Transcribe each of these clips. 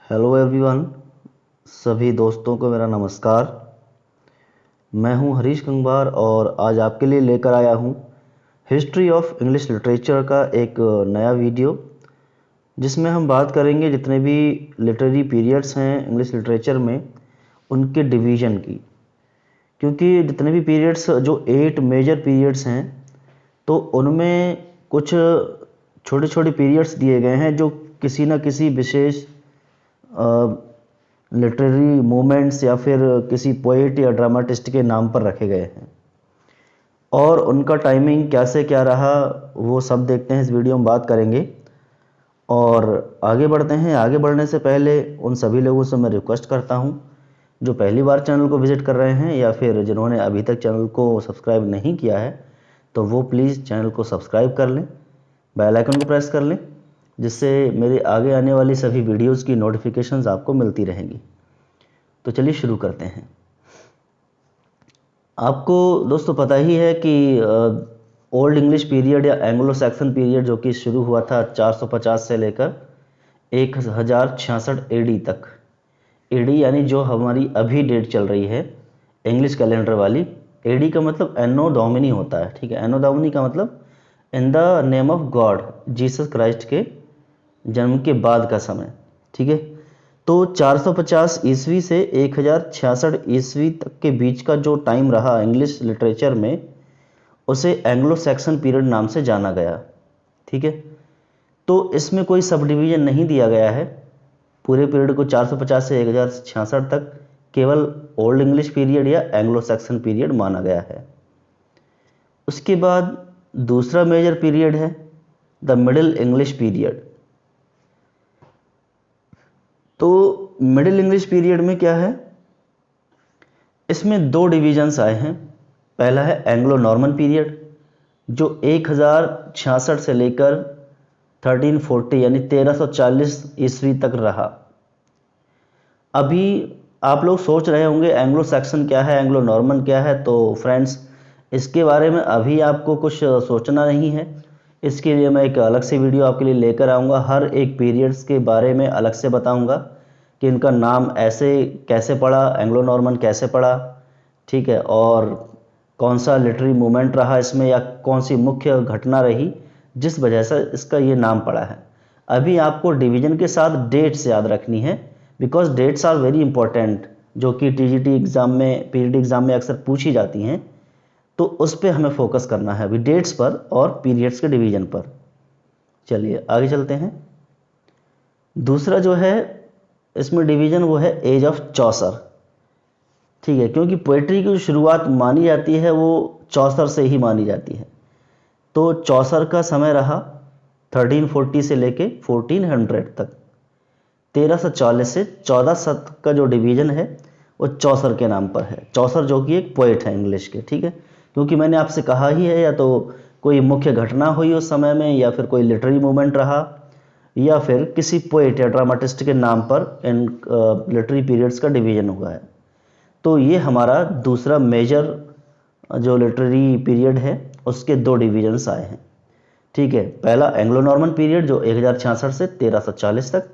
Hello everyone, सभी दोस्तों को मेरा नमस्कार। मैं हूं हरीश कंगवार और आज आपके लिए लेकर आया हूं हिस्ट्री ऑफ इंग्लिश लिटरेचर का एक नया वीडियो, जिसमें हम बात करेंगे जितने भी लिटरेरी पीरियड्स हैं इंग्लिश लिटरेचर में उनके डिवीज़न की। क्योंकि जितने भी पीरियड्स जो 8 मेजर पीरियड्स हैं, तो उनमें कुछ छोटे छोटे पीरियड्स दिए गए हैं जो किसी न किसी विशेष लिटरेरी मूवमेंट्स या फिर किसी पोएट या ड्रामाटिस्ट के नाम पर रखे गए हैं, और उनका टाइमिंग कैसे क्या रहा वो सब देखते हैं, इस वीडियो में बात करेंगे। और आगे बढ़ते हैं। आगे बढ़ने से पहले उन सभी लोगों से मैं रिक्वेस्ट करता हूं जो पहली बार चैनल को विज़िट कर रहे हैं या फिर जिन्होंने अभी तक चैनल को सब्सक्राइब नहीं किया है, तो वो प्लीज़ चैनल को सब्सक्राइब कर लें, बेल आइकन को प्रेस कर लें, जिससे मेरे आगे आने वाली सभी वीडियोस की नोटिफिकेशंस आपको मिलती रहेंगी। तो चलिए शुरू करते हैं। आपको दोस्तों पता ही है कि ओल्ड इंग्लिश पीरियड या एंग्लो सैक्सन पीरियड जो कि शुरू हुआ था 450 से लेकर 1066 एडी तक। एडी यानी जो हमारी अभी डेट चल रही है इंग्लिश कैलेंडर वाली। एडी का मतलब एनो डोमिनी होता है, ठीक है। एनो डोमिनी का मतलब in the name of God, Jesus Christ के जन्म के बाद का समय, ठीक है। तो 450 ईस्वी से 1066 ईस्वी तक के बीच का जो टाइम रहा इंग्लिश लिटरेचर में, उसे एंग्लो सैक्सन पीरियड नाम से जाना गया, ठीक है। तो इसमें कोई सब डिवीजन नहीं दिया गया है। पूरे पीरियड को 450 से 1066 तक केवल ओल्ड इंग्लिश पीरियड या एंग्लो सैक्सन पीरियड माना गया है। उसके बाद दूसरा मेजर पीरियड है द मिडिल इंग्लिश पीरियड। तो मिडिल इंग्लिश पीरियड में क्या है, इसमें दो डिवीजन्स आए हैं। पहला है एंग्लो नॉर्मन पीरियड जो 1066 से लेकर 1340 यानी 1340 ईस्वी तक रहा। अभी आप लोग सोच रहे होंगे एंग्लो सैक्सन क्या है, एंग्लो नॉर्मन क्या है। तो फ्रेंड्स, इसके बारे में अभी आपको कुछ सोचना नहीं है। इसके लिए मैं एक अलग से वीडियो आपके लिए लेकर आऊँगा। हर एक पीरियड्स के बारे में अलग से बताऊँगा कि इनका नाम ऐसे कैसे पड़ा, एंग्लो नॉर्मन कैसे पड़ा, ठीक है, और कौन सा लिटरेरी मूवमेंट रहा इसमें या कौन सी मुख्य घटना रही जिस वजह से इसका ये नाम पड़ा है। अभी आपको डिवीजन के साथ डेट्स याद रखनी है, because dates are very important, जो कि टीजीटी एग्ज़ाम में, पीरियड एग्ज़ाम में अक्सर पूछी जाती हैं। तो उस पर हमें फोकस करना है अभी, डेट्स पर और पीरियड्स के डिवीजन पर। चलिए आगे चलते हैं। दूसरा जो है इसमें डिवीजन वो है एज ऑफ चौसर, ठीक है, क्योंकि पोएट्री की जो शुरुआत मानी जाती है वो चौसर से ही मानी जाती है। तो चौसर का समय रहा 1340 से लेके 1400 तक। 1340 से 1400 तक का जो डिवीजन है वो चौसर के नाम पर है। चौसर जो कि एक पोएट है इंग्लिश के, ठीक है। क्योंकि मैंने आपसे कहा ही है, या तो कोई मुख्य घटना हुई उस समय में, या फिर कोई लिटरेरी मूवमेंट रहा, या फिर किसी पोएट या ड्रामाटिस्ट के नाम पर इन लिटरेरी पीरियड्स का डिवीजन हुआ है। तो ये हमारा दूसरा मेजर जो लिटरेरी पीरियड है उसके दो डिवीजन्स आए हैं, ठीक है। पहला एंग्लो नॉर्मन पीरियड जो 1066 से 1340 तक,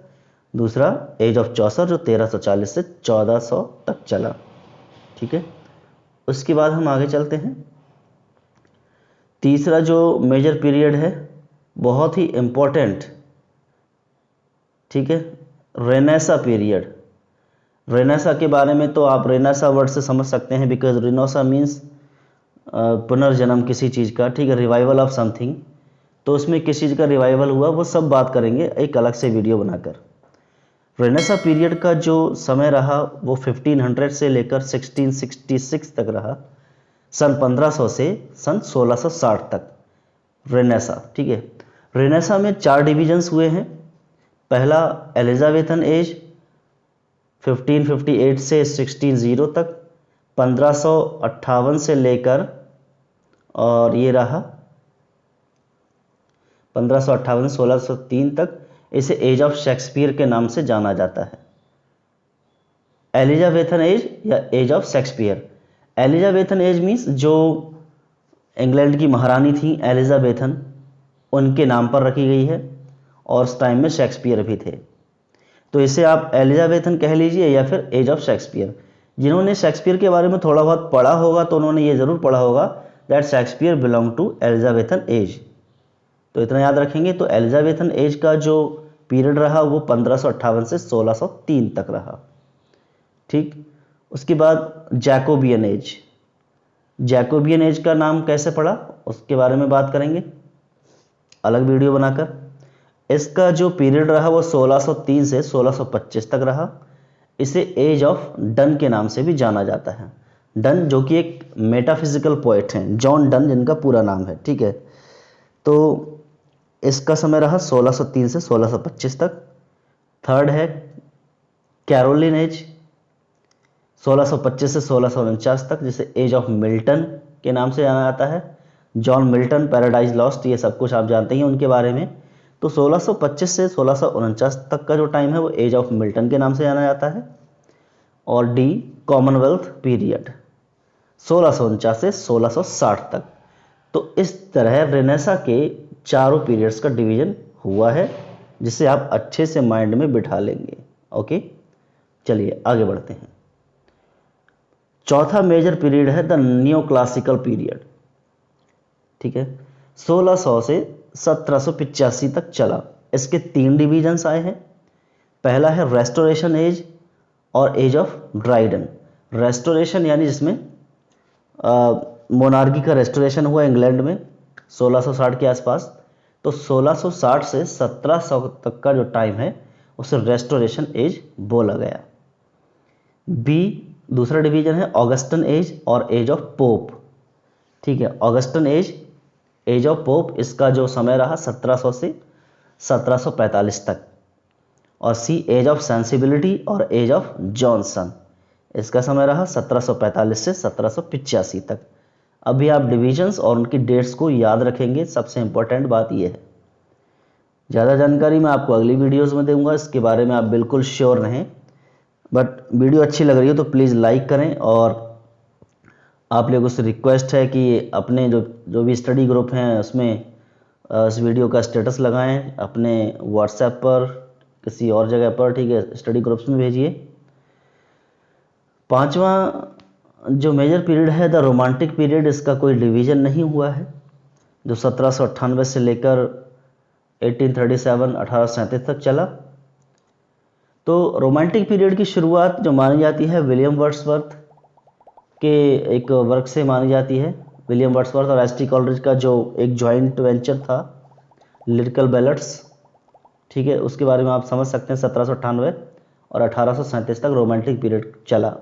दूसरा एज ऑफ चौसर जो 1340 से 1400 तक चला, ठीक है। उसके बाद हम आगे चलते हैं। तीसरा जो मेजर पीरियड है बहुत ही इम्पोर्टेंट, ठीक है, रेनेसा पीरियड। रेनेसा के बारे में तो आप रेनेसा वर्ड से समझ सकते हैं, बिकॉज रिनोसा मीन्स पुनर्जन्म किसी चीज़ का, ठीक है, रिवाइवल ऑफ समथिंग। तो उसमें किस चीज़ का रिवाइवल हुआ वो सब बात करेंगे एक अलग से वीडियो बनाकर। रेनेसा पीरियड का जो समय रहा वो 1500 से लेकर 1666 तक रहा, सन 1500 से सन 1660 तक रेनेसा, ठीक है। रेनेसा में 4 डिवीजन्स हुए हैं। पहला एलिजाबेथन एज 1558 से 1600 तक, 1558 से लेकर, और ये रहा 1558 से 1603 तक। इसे एज ऑफ शेक्सपियर के नाम से जाना जाता है। एलिजाबेथन एज या age of Shakespeare. Elizabethan age means जो इंग्लैंड की महारानी थी एलिजाबेथन, उनके नाम पर रखी गई है, और उस टाइम में शेक्सपियर भी थे, तो इसे आप एलिजाबेथन कह लीजिए या फिर एज ऑफ शेक्सपियर। जिन्होंने शेक्सपियर के बारे में थोड़ा बहुत पढ़ा होगा तो उन्होंने ये ज़रूर पढ़ा होगा that Shakespeare belong to Elizabethan age, तो इतना याद रखेंगे। तो एलिजाबेथन एज का जो पीरियड रहा वो 1558 से 1603 तक रहा। ठीक, उसके बाद जैकोबियन एज। जैकोबियन एज का नाम कैसे पड़ा उसके बारे में बात करेंगे अलग वीडियो बनाकर। इसका जो पीरियड रहा वो 1603 से 1625 तक रहा। इसे एज ऑफ डन के नाम से भी जाना जाता है। डन जो कि एक मेटाफिजिकल पोएट हैं, जॉन डन जिनका पूरा नाम है। ठीक है, तो इसका समय रहा 1603 से 1625 तक। थर्ड है कैरोलिन एज, 1625 से 1649 तक, जिसे एज ऑफ मिल्टन के नाम से जाना जाता है। जॉन मिल्टन, पैराडाइज लॉस्ट, ये सब कुछ आप जानते हैं उनके बारे में। तो 1625 से 1649 तक का जो टाइम है वो एज ऑफ मिल्टन के नाम से जाना जाता है। और डी कॉमनवेल्थ पीरियड 1649 से 1660 तक। तो इस तरह रेनेसा के चारों पीरियड्स का डिवीजन हुआ है, जिसे आप अच्छे से माइंड में बिठा लेंगे। ओके, चलिए आगे बढ़ते हैं। चौथा मेजर पीरियड है द न्यू क्लासिकल पीरियड। ठीक है, 1600 से 1785 तक चला। इसके 3 डिवीजन्स आए हैं। पहला है रेस्टोरेशन एज और एज ऑफ ड्राइडन। रेस्टोरेशन यानी जिसमें मोनार्की का रेस्टोरेशन हुआ इंग्लैंड में 1660 के आसपास। तो 1660 से 1700 तक का जो टाइम है उसे रेस्टोरेशन एज बोला गया। बी दूसरा डिवीजन है ऑगस्टन एज और एज ऑफ पोप। ठीक है, Augustan age, age of Pope, इसका जो समय रहा 1700 से 1745 तक। और सी एज ऑफ सेंसिबिलिटी और एज ऑफ जॉनसन, इसका समय रहा 1745 से 1785 तक। अभी आप डिवीजन्स और उनकी डेट्स को याद रखेंगे, सबसे इंपॉर्टेंट बात यह है। ज़्यादा जानकारी मैं आपको अगली वीडियोस में दूंगा, इसके बारे में आप बिल्कुल श्योर रहें। बट वीडियो अच्छी लग रही हो तो प्लीज़ लाइक करें, और आप लोगों से रिक्वेस्ट है कि अपने जो भी स्टडी ग्रुप हैं उसमें इस वीडियो का स्टेटस लगाएं, अपने व्हाट्सएप पर, किसी और जगह पर। ठीक है, स्टडी ग्रुप्स में भेजिए। पांचवा जो मेजर पीरियड है द रोमांटिक पीरियड, इसका कोई डिवीज़न नहीं हुआ है, जो 1798 से लेकर 1837 तक चला। तो रोमांटिक पीरियड की शुरुआत जो मानी जाती है विलियम वर्ड्सवर्थ के एक वर्क से मानी जाती है। विलियम वर्ड्सवर्थ और एस.टी. कॉलरिज का जो एक जॉइंट वेंचर था लिरिकल बैलेट्स, ठीक है, उसके बारे में आप समझ सकते हैं। 1798 और 1837 तक रोमांटिक पीरियड चला।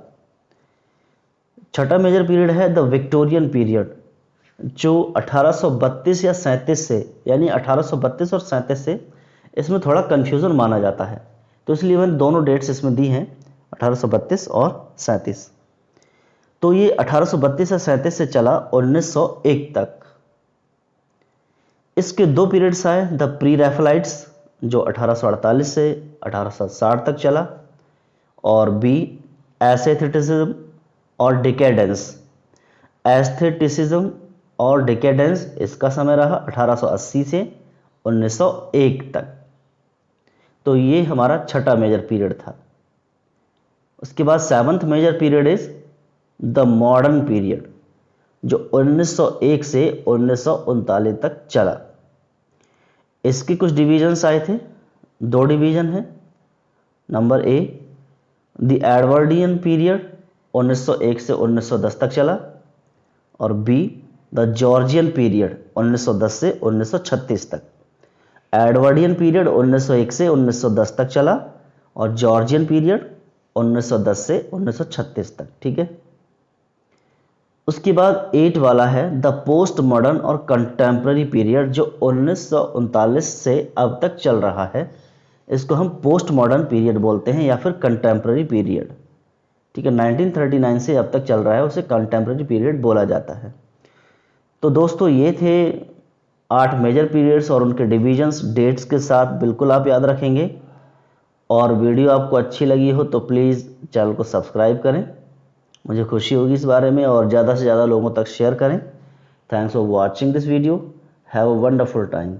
छठा मेजर पीरियड है द विक्टोरियन पीरियड, जो 1832 या 37 से, यानी 1832 और 37 से, इसमें थोड़ा कन्फ्यूज़न माना जाता है, तो इसलिए मैंने दोनों डेट्स इसमें दी हैं, 1832 और 37। तो ये 1832 से 37 से चला 1901 तक। इसके 2 पीरियड्स आए, द प्री रैफलाइट्स जो 1848 से 1860 तक चला, और बी एस्थेटिसिज्म और डिकेडेंस। एस्थेटिसिज्म और डिकेडेंस, इसका समय रहा 1880 से 1901 तक। तो ये हमारा छठा मेजर पीरियड था। उसके बाद 7th major period is the modern period, जो 1901 से 1939 तक चला। इसके कुछ डिवीजन्स आए थे, 2 डिवीजन हैं। Number A the Edwardian period 1901 से 1910 तक चला, और बी द जॉर्जियन पीरियड 1910 से 1936 तक। एडवर्डियन पीरियड 1901 से 1910 तक चला, और जॉर्जियन पीरियड 1910 से 1936 तक। ठीक है, उसके बाद 8 वाला है द पोस्ट मॉडर्न और कंटेम्प्रेरी पीरियड, जो 1939 से अब तक चल रहा है। इसको हम पोस्ट मॉडर्न पीरियड बोलते हैं या फिर कंटेम्प्रेरी पीरियड। ठीक है, 1939 से अब तक चल रहा है, उसे कंटेम्प्रेरी पीरियड बोला जाता है। तो दोस्तों ये थे 8 मेजर पीरियड्स और उनके डिवीजन्स, डेट्स के साथ बिल्कुल आप याद रखेंगे। और वीडियो आपको अच्छी लगी हो तो प्लीज़ चैनल को सब्सक्राइब करें, मुझे खुशी होगी इस बारे में, और ज़्यादा से ज़्यादा लोगों तक शेयर करें। Thanks for watching this video, have a wonderful time.